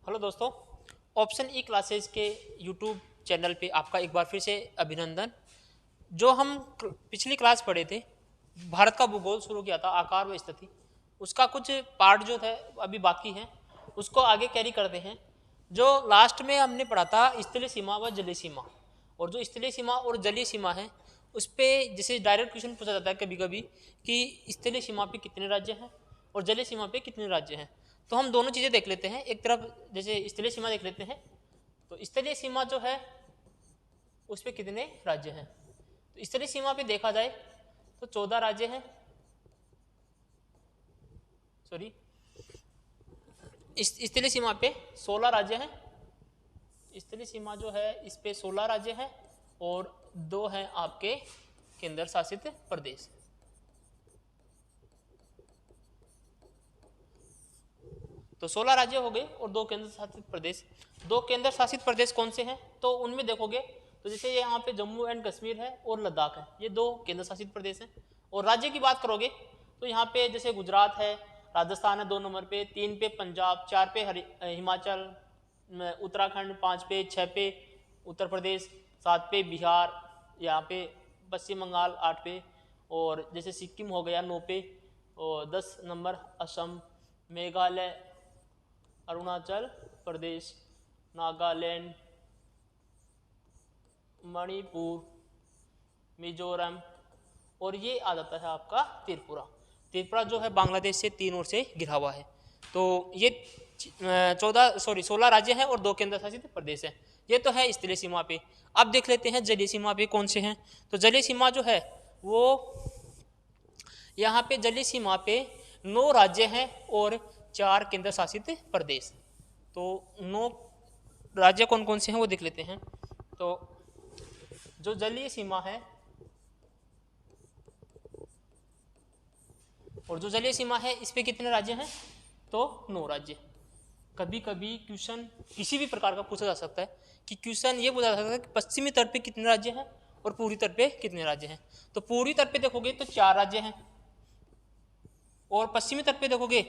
Hello दोस्तों, option E classes के YouTube channel पे आपका एक बार फिर से अभिनंदन। जो हम पिछली क्लास पढ़े थे, भारत का भूगोल शुरू किया था, आकार व स्थिति, उसका कुछ पार्ट जो है अभी बाकी है, उसको आगे कैरी करते हैं। जो लास्ट में हमने पढ़ा था स्थलीय सीमा व जलीय सीमा, और जो स्थलीय सीमा और जलीय सीमा है उस पर जैसे डायरेक्ट क्वेश्चन पूछा जाता है कभी कभी कि स्थलीय सीमा पे कितने राज्य हैं और जलीय सीमा पे कितने राज्य हैं। तो हम दोनों चीज़ें देख लेते हैं। एक तरफ जैसे स्थलीय सीमा देख लेते हैं, तो स्थलीय सीमा जो है उस पर कितने राज्य हैं। तो स्थलीय सीमा पे देखा जाए तो 14 राज्य हैं, सॉरी स्थलीय सीमा पे 16 राज्य हैं। स्थलीय सीमा जो है इस पे 16 राज्य हैं और 2 हैं आपके केंद्र शासित प्रदेश। तो 16 राज्य हो गए और 2 केंद्र शासित प्रदेश। 2 केंद्र शासित प्रदेश कौन से हैं, तो उनमें देखोगे तो जैसे यहाँ पे जम्मू एंड कश्मीर है और लद्दाख है, ये 2 केंद्र शासित प्रदेश हैं। और राज्य की बात करोगे तो यहाँ पे जैसे गुजरात है, राजस्थान है 2 नंबर पे, 3 पे पंजाब, 4 पे हिमाचल, उत्तराखंड 5 पे, 6 पे उत्तर प्रदेश, 7 पे बिहार, यहाँ पे पश्चिम बंगाल 8 पे, और जैसे सिक्किम हो गया 9 पे, और 10 नंबर असम, मेघालय, अरुणाचल प्रदेश, नागालैंड, मणिपुर, मिजोरम, और ये आ जाता है आपका त्रिपुरा। त्रिपुरा जो है बांग्लादेश से 3 ओर से घिरा हुआ है। तो ये 16 राज्य हैं और 2 केंद्र शासित प्रदेश हैं। ये तो है स्थलीय सीमा पे। अब देख लेते हैं जलीय सीमा पे कौन से हैं। तो जलीय सीमा जो है वो यहाँ पे जलीय सीमा पे 9 राज्य हैं और 4 केंद्र शासित प्रदेश। तो 9 राज्य कौन कौन से हैं वो देख लेते हैं। तो जो जलीय सीमा है और जो जलीय सीमा है इस पे कितने राज्य हैं, तो 9 राज्य। कभी कभी क्वेश्चन किसी भी प्रकार का पूछा जा सकता है कि क्वेश्चन ये पूछा जा सकता है कि पश्चिमी तट पे कितने राज्य हैं और पूर्वी तट पे कितने राज्य हैं। तो पूर्वी तट पे देखोगे तो 4 राज्य हैं और पश्चिमी तट पे देखोगे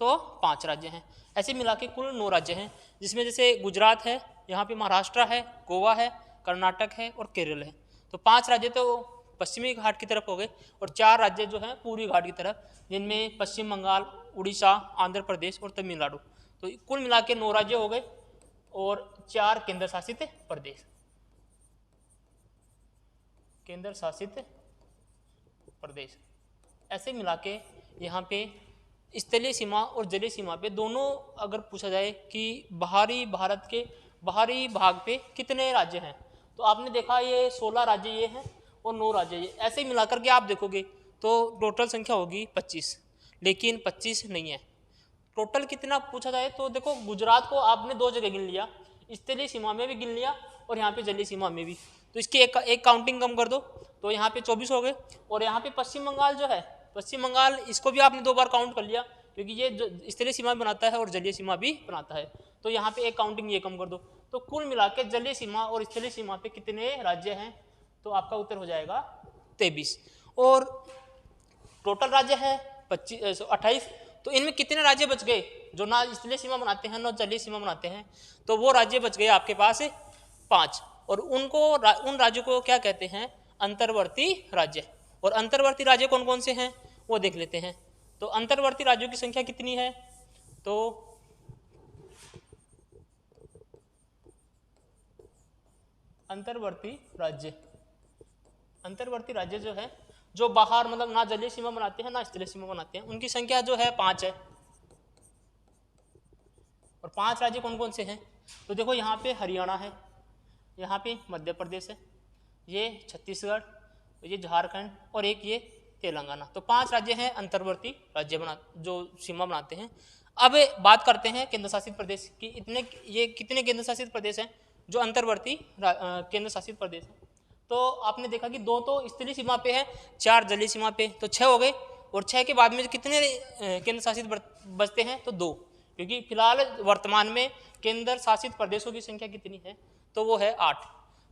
तो 5 राज्य हैं। ऐसे मिला के कुल 9 राज्य हैं, जिसमें जैसे गुजरात है, यहाँ पे महाराष्ट्र है, गोवा है, कर्नाटक है और केरल है। तो 5 राज्य तो पश्चिमी घाट की तरफ हो गए और 4 राज्य जो हैं पूर्वी घाट की तरफ, जिनमें पश्चिम बंगाल, उड़ीसा, आंध्र प्रदेश और तमिलनाडु। तो कुल मिला के 9 राज्य हो गए और 4 केंद्र शासित प्रदेश। केंद्र शासित प्रदेश ऐसे मिला के यहाँ पे स्थलीय सीमा और जलीय सीमा पे दोनों अगर पूछा जाए कि बाहरी भारत के बाहरी भाग पे कितने राज्य हैं, तो आपने देखा ये 16 राज्य ये हैं और 9 राज्य ये। ऐसे ही मिलाकर के आप देखोगे तो टोटल संख्या होगी 25, लेकिन 25 नहीं है। टोटल कितना पूछा जाए तो देखो गुजरात को आपने 2 जगह गिन लिया, स्थलीय सीमा में भी गिन लिया और यहाँ पे जलीय सीमा में भी। तो इसकी एक काउंटिंग कम कर दो तो यहाँ पे 24 हो गए। और यहाँ पे पश्चिम बंगाल जो है, पश्चिम बंगाल इसको भी आपने 2 बार काउंट कर लिया, क्योंकि ये स्थलीय सीमा बनाता है और जलीय सीमा भी बनाता है। तो यहाँ पे एक काउंटिंग ये कम कर दो। तो कुल मिला के जलीय सीमा और स्थलीय सीमा पे कितने राज्य हैं, तो आपका उत्तर हो जाएगा 23। और टोटल राज्य है 28। तो इनमें कितने राज्य बच गए जो ना स्थलीय सीमा बनाते हैं ना जलीय सीमा बनाते हैं, तो वो राज्य बच गए आपके पास 5। और उन राज्यों को क्या कहते हैं, अंतर्वर्ती राज्य। और अंतर्वर्ती राज्य कौन कौन से हैं वो देख लेते हैं। तो अंतर्वर्ती राज्यों की संख्या कितनी है, तो अंतर्वर्ती राज्य जो है, जो बाहर मतलब ना जलीय सीमा बनाते हैं ना स्थलीय सीमा बनाते हैं, उनकी संख्या जो है 5 है। और 5 राज्य कौन कौन से हैं, तो देखो यहाँ पे हरियाणा है, यहाँ पे मध्य प्रदेश है, ये छत्तीसगढ़, ये झारखंड और एक ये तेलंगाना। तो 5 राज्य हैं अंतर्वर्ती राज्य जो सीमा बनाते हैं। अब बात करते हैं केंद्र शासित प्रदेश की। ये कितने केंद्र शासित प्रदेश हैं जो अंतर्वर्ती केंद्र शासित प्रदेश हैं। तो आपने देखा कि 2 तो स्थलीय सीमा पे है, 4 जलीय सीमा पे, तो 6 हो गए। और 6 के बाद में कितने केंद्र शासित बचते हैं, तो 2, क्योंकि फिलहाल वर्तमान में केंद्र शासित प्रदेशों की संख्या कितनी है, तो वो है 8।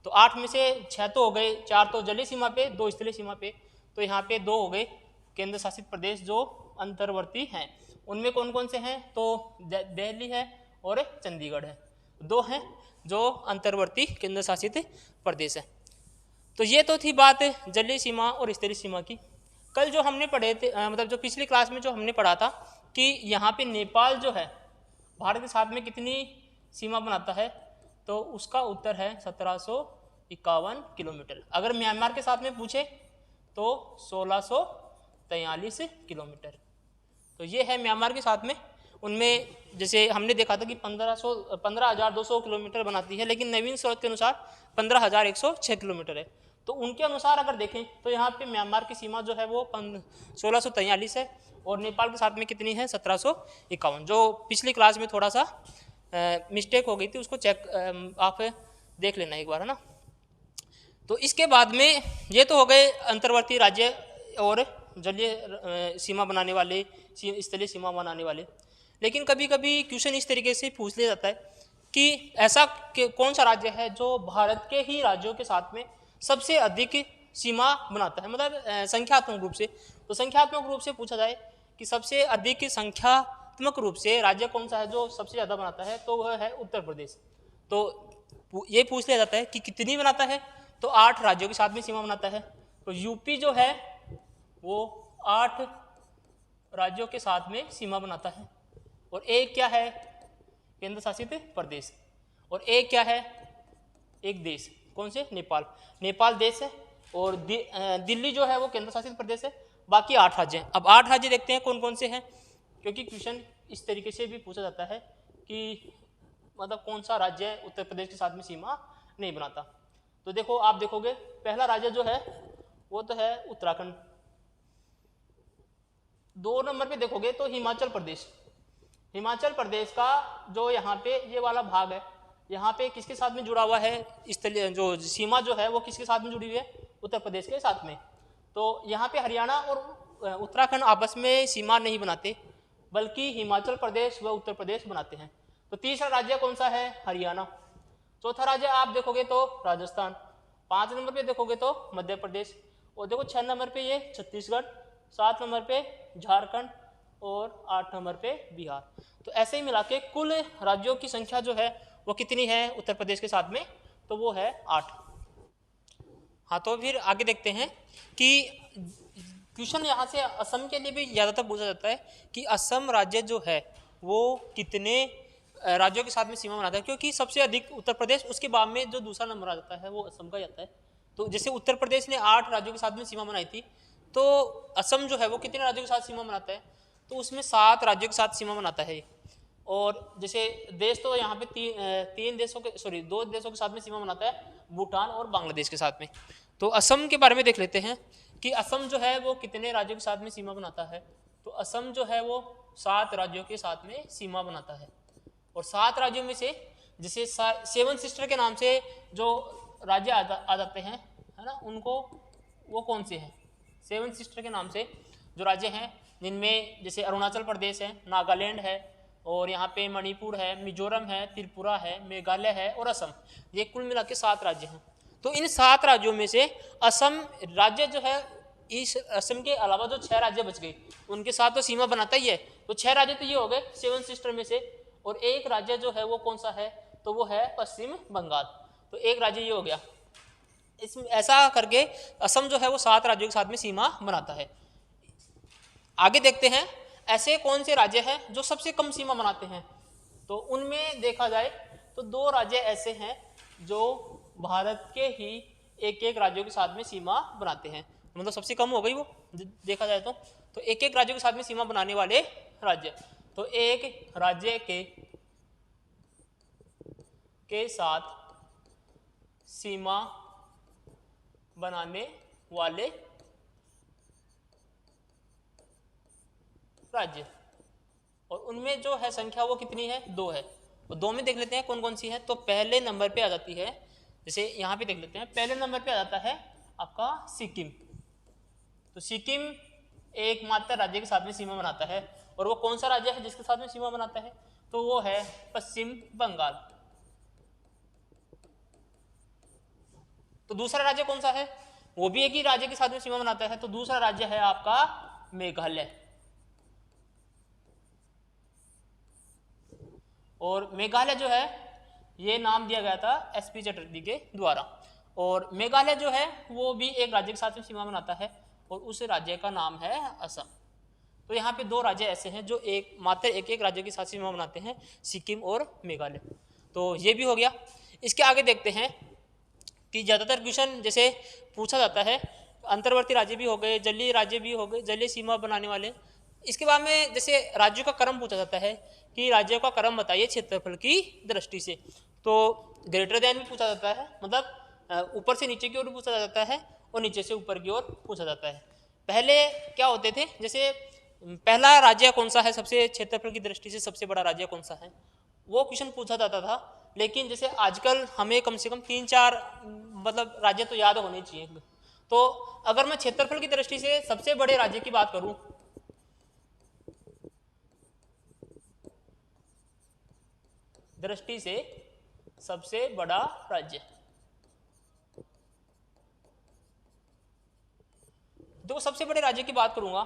तो 8 में से 6 तो हो गए, 4 तो जलीय सीमा पे, 2 स्थलीय सीमा पे। तो यहाँ पे 2 हो गए केंद्र शासित प्रदेश जो अंतर्वर्ती हैं। उनमें कौन कौन से हैं, तो दिल्ली है और चंडीगढ़ है, दो हैं जो अंतर्वर्ती केंद्र शासित प्रदेश है। तो ये तो थी बात जलीय सीमा और स्तरीय सीमा की। कल जो हमने पढ़े थे मतलब जो पिछली क्लास में जो हमने पढ़ा था कि यहाँ पे नेपाल जो है भारत के साथ में कितनी सीमा बनाता है, तो उसका उत्तर है 1751 किलोमीटर। अगर म्यांमार के साथ में पूछे तो 1643 किलोमीटर। तो ये है म्यांमार के साथ में। उनमें जैसे हमने देखा था कि 15,200 किलोमीटर बनाती है, लेकिन नवीन स्रोत के अनुसार 15,106 किलोमीटर है। तो उनके अनुसार अगर देखें तो यहाँ पे म्यांमार की सीमा जो है वो 1643 है और नेपाल के साथ में कितनी है 1751। जो पिछली क्लास में थोड़ा सा मिस्टेक हो गई थी, उसको चेक आप देख लेना एक बार, है ना। तो इसके बाद में ये तो हो गए अंतर्वर्ती राज्य और जलीय सीमा बनाने वाले, स्थलीय सीमा बनाने वाले। लेकिन कभी कभी क्वेश्चन इस तरीके से पूछ लिया जाता है कि ऐसा कौन सा राज्य है जो भारत के ही राज्यों के साथ में सबसे अधिक सीमा बनाता है, मतलब संख्यात्मक रूप से। तो संख्यात्मक रूप से पूछा जाए कि सबसे अधिक संख्यात्मक रूप से राज्य कौन सा है जो सबसे ज़्यादा बनाता है, तो वह है उत्तर प्रदेश। तो ये पूछ लिया जाता है कि कितनी बनाता है, तो 8 राज्यों के साथ में सीमा बनाता है। तो यूपी जो है वो 8 राज्यों के साथ में सीमा बनाता है। और एक क्या है केंद्र शासित प्रदेश, और एक क्या है एक देश, कौन से, नेपाल। नेपाल देश है और दिल्ली जो है वो केंद्र शासित प्रदेश है। बाकी 8 राज्य हैं। अब 8 राज्य देखते हैं कौन कौन से हैं, क्योंकि क्वेश्चन इस तरीके से भी पूछा जाता है कि मतलब कौन सा राज्य उत्तर प्रदेश के साथ में सीमा नहीं बनाता। तो देखो, आप देखोगे पहला राज्य जो है वो तो है उत्तराखंड। 2 नंबर पे देखोगे तो हिमाचल प्रदेश। हिमाचल प्रदेश का जो यहाँ पे ये वाला भाग है, यहाँ पे किसके साथ में जुड़ा हुआ है, स्थलीय जो सीमा जो है वो किसके साथ में जुड़ी हुई है, उत्तर प्रदेश के साथ में। तो यहाँ पे हरियाणा और उत्तराखंड आपस में सीमा नहीं बनाते, बल्कि हिमाचल प्रदेश व उत्तर प्रदेश बनाते हैं। तो तीसरा राज्य कौन सा है, हरियाणा। चौथा राज्य आप देखोगे तो राजस्थान। 5 नंबर पे देखोगे तो मध्य प्रदेश। और देखो 6 नंबर पे ये छत्तीसगढ़, 7 नंबर पे झारखंड और 8 नंबर पे बिहार। तो ऐसे ही मिला के कुल राज्यों की संख्या जो है वो कितनी है उत्तर प्रदेश के साथ में, तो वो है 8। हाँ, तो फिर आगे देखते हैं कि क्वेश्चन यहाँ से असम के लिए भी ज़्यादातर पूछा जाता है कि असम राज्य जो है वो कितने राज्यों के साथ में सीमा बनाता है, क्योंकि सबसे अधिक उत्तर प्रदेश, उसके बाद में जो दूसरा नंबर आ जाता है वो असम का जाता है। तो जैसे उत्तर प्रदेश ने 8 राज्यों के साथ में सीमा बनाई थी, तो असम जो है वो कितने राज्यों के साथ सीमा बनाता है, तो उसमें 7 राज्यों के साथ सीमा बनाता है। और जैसे देश तो यहाँ पे 2 देशों के साथ में सीमा बनाता है, भूटान और बांग्लादेश के साथ में। तो असम के बारे में देख लेते हैं कि असम जो है वो कितने राज्यों के साथ में सीमा बनाता है। तो असम जो है वो 7 राज्यों के साथ में सीमा बनाता है। और 7 राज्यों में से जैसे 7 सिस्टर के नाम से जो राज्य आ जाते हैं, है ना, उनको वो कौन से हैं, 7 सिस्टर के नाम से जो राज्य हैं, जिनमें जैसे अरुणाचल प्रदेश है, नागालैंड है, और यहाँ पे मणिपुर है, मिजोरम है, त्रिपुरा है, मेघालय है और असम। ये कुल मिला के 7 राज्य हैं। तो इन 7 राज्यों में से असम राज्य जो है, इस असम के अलावा जो 6 राज्य बच गए उनके साथ तो सीमा बनाता ही है। तो 6 राज्य तो ये हो गए 7 सिस्टर में से, और एक राज्य जो है वो कौन सा है, तो वो है पश्चिम बंगाल। तो एक राज्य ये हो गया। इसमें ऐसा करके असम जो है वो 7 राज्यों के साथ में सीमा बनाता है। आगे देखते हैं ऐसे कौन से राज्य हैं जो सबसे कम सीमा बनाते हैं। तो उनमें देखा जाए तो 2 राज्य ऐसे हैं जो भारत के ही एक राज्यों के साथ में सीमा बनाते हैं, मतलब सबसे कम हो गई वो देखा जाए तो एक राज्यों के साथ में सीमा बनाने वाले राज्य। तो एक राज्य के साथ सीमा बनाने वाले राज्य, और उनमें जो है संख्या वो कितनी है, 2 है। तो 2 में देख लेते हैं कौन कौन सी है। तो पहले नंबर पे आ जाती है, जैसे यहाँ पे देख लेते हैं, पहले नंबर पे आ जाता है आपका सिक्किम। तो सिक्किम एकमात्र राज्य के साथ में सीमा बनाता है, और वो कौन सा राज्य है जिसके साथ में सीमा बनाता है, तो वो है पश्चिम बंगाल। तो दूसरा राज्य कौन सा है, वो भी एक ही राज्य के साथ में सीमा बनाता है। तो दूसरा राज्य है आपका मेघालय। और मेघालय जो है ये नाम दिया गया था एसपी चटर्जी के द्वारा। और मेघालय जो है वो भी एक राज्य के साथ में सीमा बनाता है और उस राज्य का नाम है असम। तो यहाँ पे दो राज्य ऐसे हैं जो मात्र एक राज्य के साथ सीमा बनाते हैं, सिक्किम और मेघालय। तो ये भी हो गया। इसके आगे देखते हैं कि ज़्यादातर क्वेश्चन जैसे पूछा जाता है अंतर्वर्ती राज्य भी हो गए, जलीय राज्य भी हो गए, जलीय सीमा बनाने वाले। इसके बाद में जैसे राज्यों का क्रम पूछा जाता है कि राज्यों का क्रम बताइए क्षेत्रफल की दृष्टि से। तो ग्रेटर देन भी पूछा जाता है, मतलब ऊपर से नीचे की ओर पूछा जाता है और नीचे से ऊपर की ओर पूछा जाता है। पहले क्या होते थे, जैसे पहला राज्य कौन सा है, सबसे क्षेत्रफल की दृष्टि से सबसे बड़ा राज्य कौन सा है, वो क्वेश्चन पूछा जाता था। लेकिन जैसे आजकल हमें कम से कम 3-4 मतलब राज्य तो याद होने चाहिए। तो अगर मैं क्षेत्रफल की दृष्टि से सबसे बड़े राज्य की बात करूं, दृष्टि से सबसे बड़ा राज्य, देखो सबसे बड़े राज्य की बात करूंगा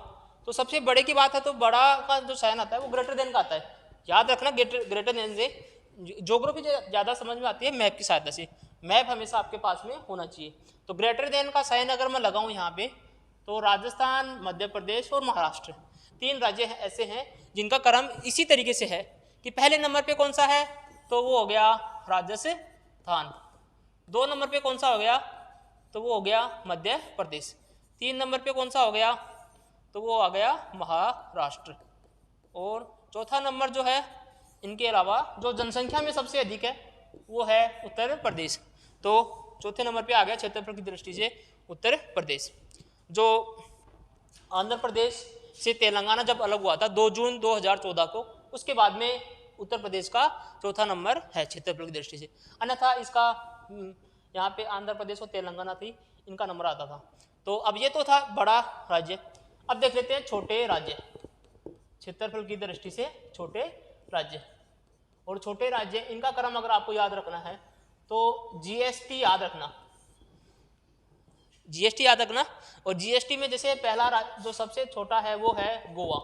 तो सबसे बड़े की बात है तो बड़ा का जो साइन आता है वो ग्रेटर देन का आता है। याद रखना ग्रेटर देन से ज्योग्राफी ज़्यादा समझ में आती है मैप की सहायता से। मैप हमेशा आपके पास में होना चाहिए। तो ग्रेटर देन का साइन अगर मैं लगाऊं यहाँ पे तो राजस्थान, मध्य प्रदेश और महाराष्ट्र 3 राज्य ऐसे हैं जिनका क्रम इसी तरीके से है कि पहले नंबर पे कौन सा है तो वो हो गया राजस्थान, 2 नंबर पे कौन सा हो गया तो वो हो गया मध्य प्रदेश, 3 नंबर पे कौन सा हो गया तो वो आ गया महाराष्ट्र, और चौथा नंबर जो है इनके अलावा जो जनसंख्या में सबसे अधिक है वो है उत्तर प्रदेश। तो चौथे नंबर पे आ गया क्षेत्रफल की दृष्टि से उत्तर प्रदेश। जो आंध्र प्रदेश से तेलंगाना जब अलग हुआ था 2 जून 2014 को, उसके बाद में उत्तर प्रदेश का चौथा नंबर है क्षेत्रफल की दृष्टि से। अन्यथा इसका यहाँ पे आंध्र प्रदेश और तेलंगाना थी, इनका नंबर आता था। तो अब ये तो था बड़ा राज्य। अब देख लेते हैं छोटे राज्य, क्षेत्रफल की दृष्टि से छोटे राज्य। और छोटे राज्य इनका क्रम अगर आपको याद रखना है तो जीएसटी याद रखना, जीएसटी याद रखना। और जीएसटी में जैसे पहला जो सबसे छोटा है वो है गोवा,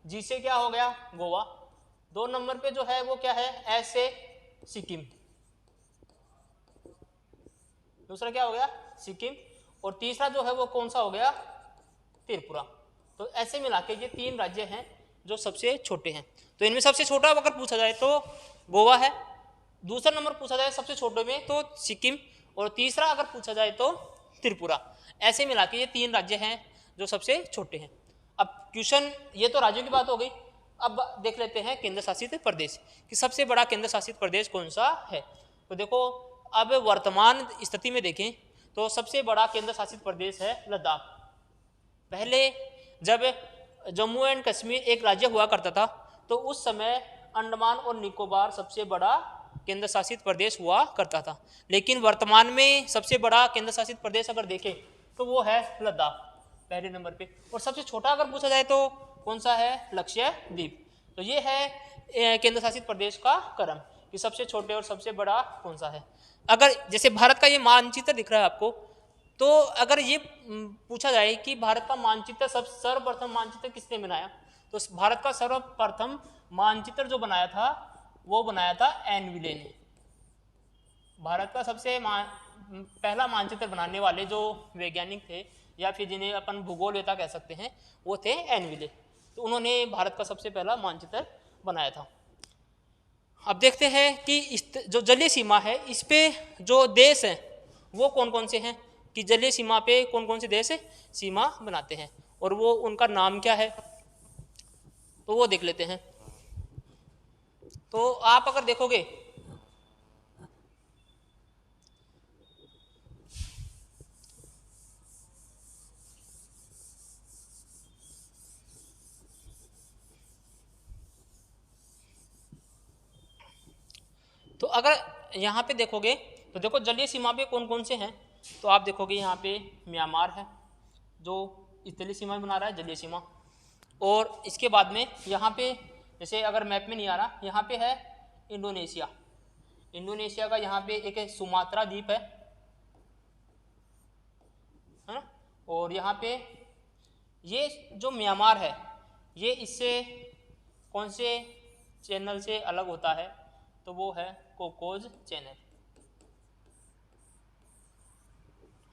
जी से क्या हो गया गोवा। 2 नंबर पे जो है वो क्या है एस से सिक्किम, दूसरा क्या हो गया सिक्किम, और तीसरा जो है वो कौन सा हो गया त्रिपुरा। तो ऐसे मिला के ये 3 राज्य हैं जो सबसे छोटे हैं। तो इनमें सबसे छोटा अगर पूछा जाए तो गोवा है, दूसरा नंबर पूछा जाए सबसे छोटे में तो सिक्किम, और तीसरा अगर पूछा जाए तो त्रिपुरा। ऐसे मिला के ये 3 राज्य हैं जो सबसे छोटे हैं। अब क्वेश्चन ये तो राज्यों की बात हो गई। अब देख लेते हैं केंद्र शासित प्रदेश कि सबसे बड़ा केंद्र शासित प्रदेश कौन सा है। तो देखो अब वर्तमान स्थिति में देखें तो सबसे बड़ा केंद्र शासित प्रदेश है लद्दाख। पहले जब जम्मू एंड कश्मीर एक राज्य हुआ करता था तो उस समय अंडमान और निकोबार सबसे बड़ा केंद्र शासित प्रदेश हुआ करता था। लेकिन वर्तमान में सबसे बड़ा केंद्र शासित प्रदेश अगर देखें तो वो है लद्दाख पहले नंबर पे। और सबसे छोटा अगर पूछा जाए तो कौन सा है लक्षद्वीप। तो ये है केंद्र शासित प्रदेश का क्रम कि सबसे छोटे और सबसे बड़ा कौन सा है। अगर जैसे भारत का ये मानचित्र दिख रहा है आपको, तो अगर ये पूछा जाए कि भारत का मानचित्र सर्वप्रथम मानचित्र किसने बनाया, तो भारत का सर्वप्रथम मानचित्र जो बनाया था वो बनाया था एनविले ने। भारत का सबसे पहला मानचित्र बनाने वाले जो वैज्ञानिक थे या फिर जिन्हें अपन भूगोलवेता कह सकते हैं वो थे एनविले। तो उन्होंने भारत का सबसे पहला मानचित्र बनाया था। अब देखते हैं कि जो जलीय सीमा है इस पे जो देश हैं वो कौन कौन से हैं, कि जलीय सीमा पे कौन कौन से देश सीमा बनाते हैं और वो उनका नाम क्या है, तो वो देख लेते हैं। तो आप अगर देखोगे तो अगर यहाँ पे देखोगे तो देखो जलीय सीमा पे कौन कौन से हैं, तो आप देखोगे यहाँ पे म्यांमार है जो स्थलीय सीमा बना रहा है जलीय सीमा। और इसके बाद में यहाँ पे जैसे अगर मैप में नहीं आ रहा, यहाँ पे है इंडोनेशिया। इंडोनेशिया का यहाँ पे एक सुमात्रा द्वीप है ना। और यहाँ पे ये जो म्यांमार है ये इससे कौन से चैनल से अलग होता है, तो वो है कोकोज चैनल,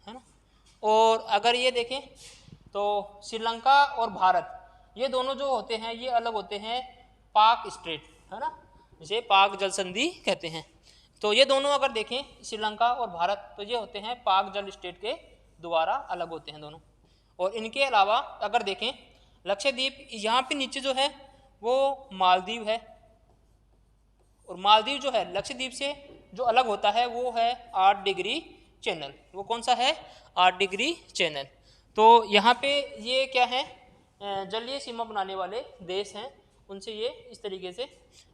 है ना। और अगर ये देखें तो श्रीलंका और भारत ये दोनों जो होते हैं ये अलग होते हैं पाक स्ट्रेट, है ना, जिसे पाक जल संधि कहते हैं। तो ये दोनों अगर देखें श्रीलंका और भारत तो ये होते हैं पाक जल स्टेट के द्वारा अलग होते हैं दोनों। और इनके अलावा अगर देखें लक्षद्वीप, यहाँ पे नीचे जो है वो मालदीव है, और मालदीव जो है लक्षद्वीप से जो अलग होता है वो है 8 डिग्री चैनल। वो कौन सा है? 8 डिग्री चैनल। तो यहाँ पे ये क्या है, जलीय सीमा बनाने वाले देश हैं, उनसे ये इस तरीके से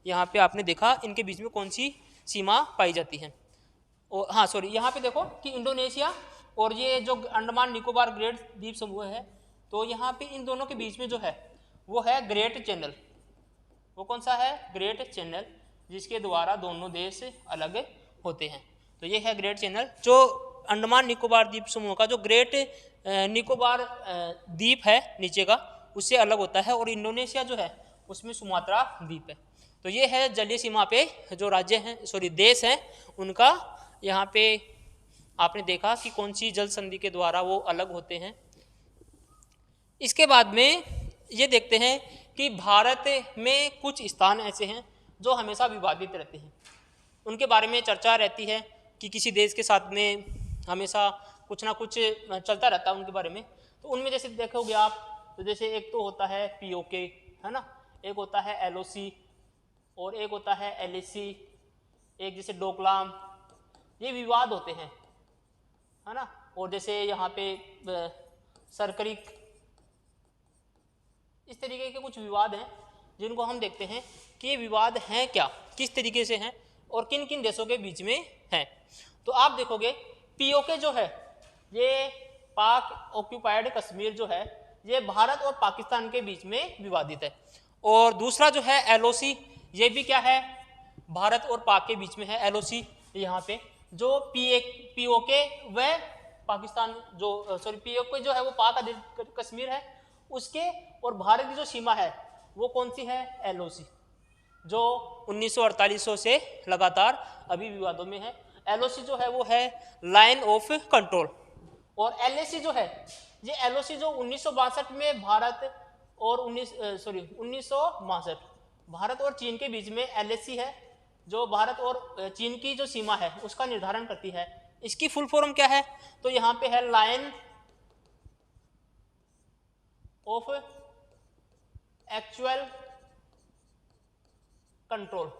यहाँ पे आपने देखा इनके बीच में कौन सी सीमा पाई जाती है। और हाँ सॉरी, यहाँ पे देखो कि इंडोनेशिया और ये जो अंडमान निकोबार ग्रेट द्वीप समूह है, तो यहाँ पे इन दोनों के बीच में जो है वो है ग्रेट चैनल। वो कौन सा है? ग्रेट चैनल, जिसके द्वारा दोनों देश अलग होते हैं। तो ये है ग्रेट चैनल। जो अंडमान निकोबार द्वीप समूह का जो ग्रेट निकोबार द्वीप है नीचे का, उससे अलग होता है, और इंडोनेशिया जो है उसमें सुमात्रा द्वीप है। तो ये है जलीय सीमा पे जो राज्य हैं, सॉरी देश हैं, उनका यहाँ पे आपने देखा कि कौन सी जल संधि के द्वारा वो अलग होते हैं। इसके बाद में ये देखते हैं कि भारत में कुछ स्थान ऐसे हैं जो हमेशा विवादित रहते हैं, उनके बारे में चर्चा रहती है कि किसी देश के साथ में हमेशा कुछ ना कुछ चलता रहता है उनके बारे में। तो उनमें जैसे देखोगे आप, तो जैसे एक तो होता है POK, है ना, एक होता है LOC और एक होता है LAC, एक जैसे डोकलाम, ये विवाद होते हैं, है ना। और जैसे यहाँ पे सरकरिक, इस तरीके के कुछ विवाद हैं जिनको हम देखते हैं कि ये विवाद हैं क्या, किस तरीके से हैं और किन किन देशों के बीच में हैं। तो आप देखोगे POK जो है ये पाक ऑक्यूपाइड कश्मीर जो है ये भारत और पाकिस्तान के बीच में विवादित है। और दूसरा जो है LOC, ये भी क्या है, भारत और पाक के बीच में है। LOC यहाँ पे जो POK वह पाकिस्तान जो सॉरी POK जो है वो पाक अधिकृत कश्मीर है, उसके और भारत की जो सीमा है वो कौन सी है? LOC, जो 1948 से लगातार अभी विवादों में है। LOC जो है वो है लाइन ऑफ कंट्रोल। और LAC जो है, ये LOC जो 1962 में भारत और 1962 भारत और चीन के बीच में LAC है, जो भारत और चीन की जो सीमा है उसका निर्धारण करती है। इसकी फुल फॉर्म क्या है? तो यहाँ पे है लाइन ऑफ एक्चुअल कंट्रोल,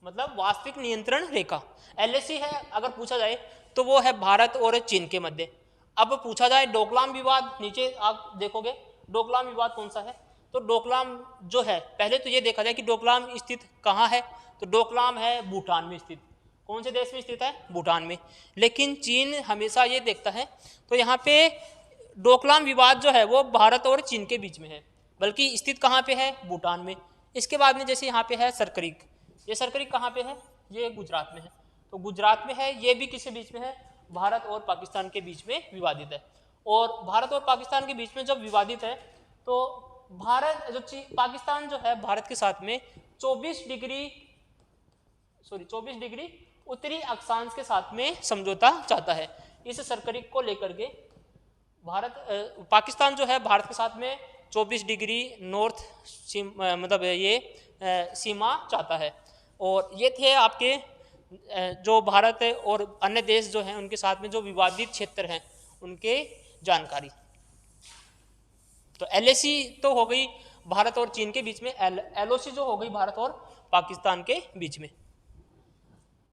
मतलब वास्तविक नियंत्रण रेखा। LAC है अगर पूछा जाए तो वो है भारत और चीन के मध्य। अब पूछा जाए डोकलाम विवाद, नीचे आप देखोगे डोकलाम विवाद कौन सा है, तो डोकलाम जो है, पहले तो ये देखा जाए कि डोकलाम स्थित कहाँ है, तो डोकलाम है भूटान में स्थित। कौन से देश में स्थित है? भूटान में। लेकिन चीन हमेशा ये देखता है, तो यहाँ पे डोकलाम विवाद जो है वो भारत और चीन के बीच में है, बल्कि स्थित कहाँ पे है? भूटान में। इसके बाद में जैसे यहाँ पे है सरकरिक, ये सरकरिक कहाँ पे है? ये गुजरात में है। तो गुजरात में है, ये भी किसके बीच में है? भारत और पाकिस्तान के बीच में विवादित है। और भारत और पाकिस्तान के बीच में जब विवादित है तो भारत जो पाकिस्तान जो है भारत के साथ में 24 डिग्री उत्तरी अक्षांश के साथ में समझौता चाहता है। इस सरकरिक को लेकर के पाकिस्तान जो है भारत के साथ में 24 डिग्री नॉर्थ मतलब ये सीमा चाहता है। और ये थे आपके जो भारत और अन्य देश जो हैं उनके साथ में जो विवादित क्षेत्र हैं उनके जानकारी। तो LAC तो हो गई भारत और चीन के बीच में, LOC जो हो गई भारत और पाकिस्तान के बीच में।